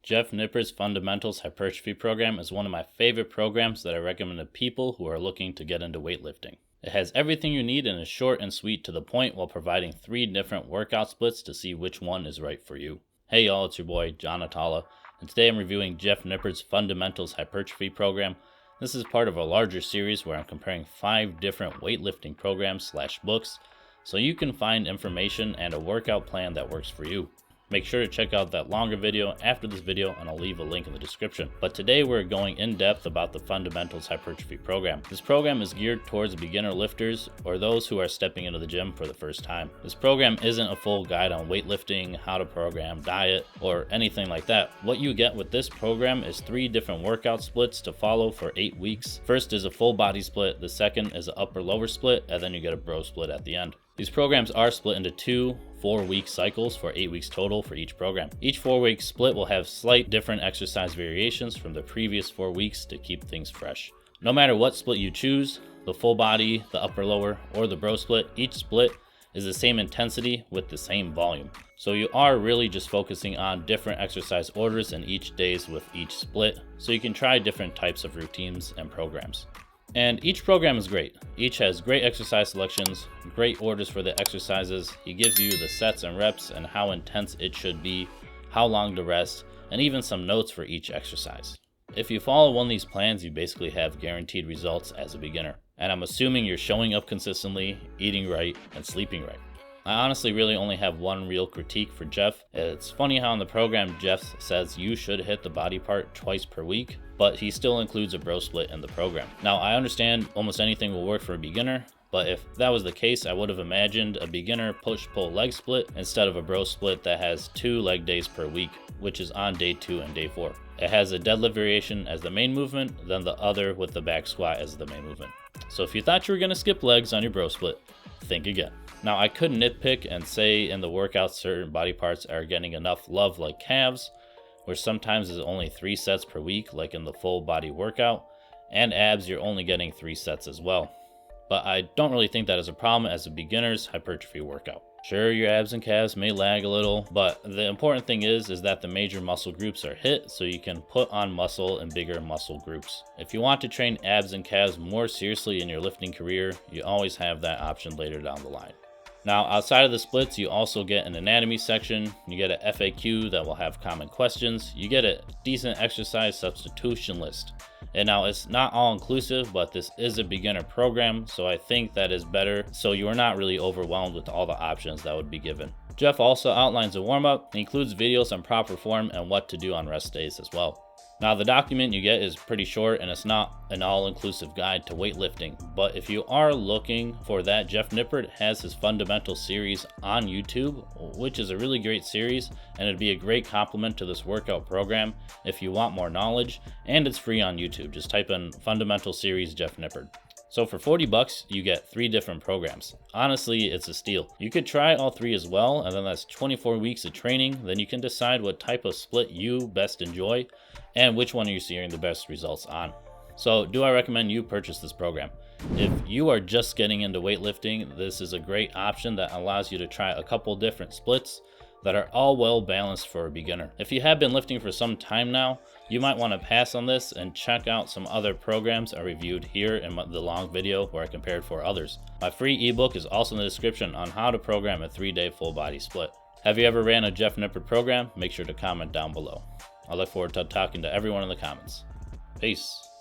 Jeff Nippard's Fundamentals Hypertrophy program is one of my favorite programs that I recommend to people who are looking to get into weightlifting. It has everything you need and is short and sweet to the point while providing 3 different workout splits to see which one is right for you. Hey y'all, it's your boy John Atala, and today I'm reviewing Jeff Nippard's Fundamentals Hypertrophy program. This is part of a larger series where I'm comparing 5 different weightlifting programs / books so you can find information and a workout plan that works for you. Make sure to check out that longer video after this video, and I'll leave a link in the description. But today we're going in depth about the Fundamentals Hypertrophy program. This program is geared towards beginner lifters or those who are stepping into the gym for the first time. This program isn't a full guide on weightlifting, how to program, diet, or anything like that. What you get with this program is 3 different workout splits to follow for 8 weeks. First is a full body split, the second is an upper lower split, and then you get a bro split at the end. These programs are split into 2 4-week cycles for 8 weeks total for each program. Each 4-week split will have slight different exercise variations from the previous 4 weeks to keep things fresh. No matter what split you choose, the full body, the upper lower, or the bro split, each split is the same intensity with the same volume. So you are really just focusing on different exercise orders in each days with each split, so you can try different types of routines and programs. And each program is great. Each has great exercise selections, great orders for the exercises. He gives you the sets and reps and how intense it should be, how long to rest, and even some notes for each exercise. If you follow one of these plans, you basically have guaranteed results as a beginner. And I'm assuming you're showing up consistently, eating right, and sleeping right. I honestly really only have one real critique for Jeff. It's funny how in the program Jeff says you should hit the body part twice per week, but he still includes a bro split in the program. Now I understand almost anything will work for a beginner, but if that was the case, I would have imagined a beginner push-pull leg split instead of a bro split that has 2 leg days per week, which is on day 2 and day 4. It has a deadlift variation as the main movement, then the other with the back squat as the main movement. So if you thought you were going to skip legs on your bro split, think again. Now I could nitpick and say in the workouts certain body parts are getting enough love like calves, which sometimes is only 3 sets per week like in the full body workout, and abs you're only getting 3 sets as well. But I don't really think that is a problem as a beginner's hypertrophy workout. Sure, your abs and calves may lag a little, but the important thing is that the major muscle groups are hit so you can put on muscle in bigger muscle groups. If you want to train abs and calves more seriously in your lifting career, you always have that option later down the line. Now, outside of the splits, you also get an anatomy section, you get an FAQ that will have common questions, you get a decent exercise substitution list. And now it's not all inclusive, but this is a beginner program, so I think that is better so you are not really overwhelmed with all the options that would be given. Jeff also outlines a warm-up, includes videos on proper form and what to do on rest days as well. Now the document you get is pretty short and it's not an all-inclusive guide to weightlifting, but if you are looking for that, Jeff Nippard has his Fundamental series on YouTube, which is a really great series, and it'd be a great complement to this workout program if you want more knowledge, and it's free on YouTube. Just type in Fundamental series Jeff Nippard. So for $40, you get 3 different programs. Honestly, it's a steal. You could try all 3 as well, and then that's 24 weeks of training. Then you can decide what type of split you best enjoy and which one you're seeing the best results on. So do I recommend you purchase this program? If you are just getting into weightlifting, this is a great option that allows you to try a couple different splits that are all well balanced for a beginner. If you have been lifting for some time now, you might want to pass on this and check out some other programs I reviewed here in the long video where I compared 4 others. My free ebook is also in the description on how to program a 3-day full body split. Have you ever ran a Jeff Nippard program? Make sure to comment down below. I look forward to talking to everyone in the comments. Peace.